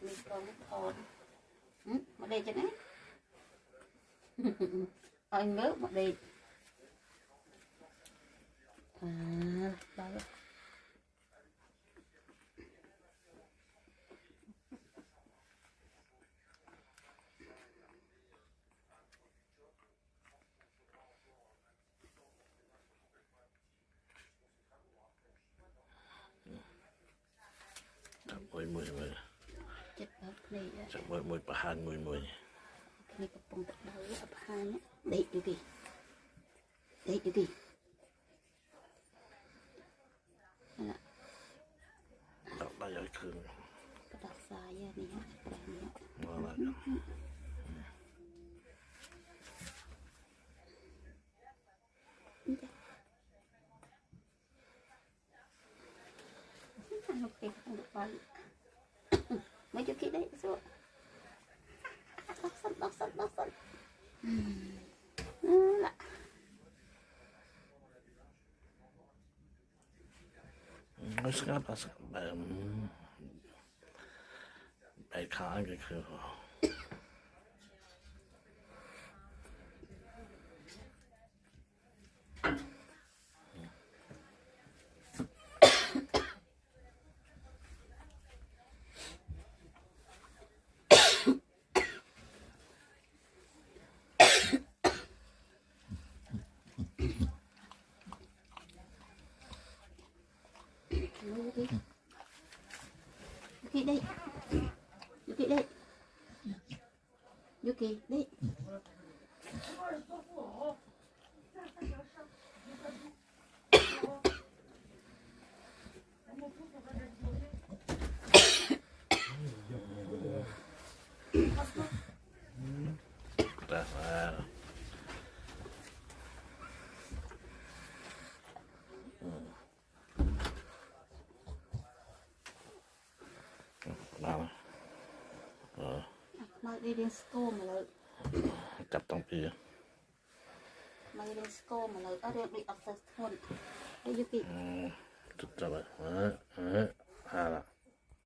mình còn thon mà đây cho nè anh ngớ mà đây đây mùi chất bắp này chắc mùi bà hàn mùi cái cặp bông tạt đầu ấp hai nhé đấy được kì đấy được kì đọc đây ở thường cái đặt dài này hả ngon lắm ok không được bao mấy chỗ kia đấy xuống bóc sân là nó sẽ bài khá cáiคือYuki đây Yuki đây Yuki đây mai đi đến school mà lợiจับต้องปี mai đến school mà lợi ở đây bị ập sát thôn đây Yuki จุดจับเลยฮะละ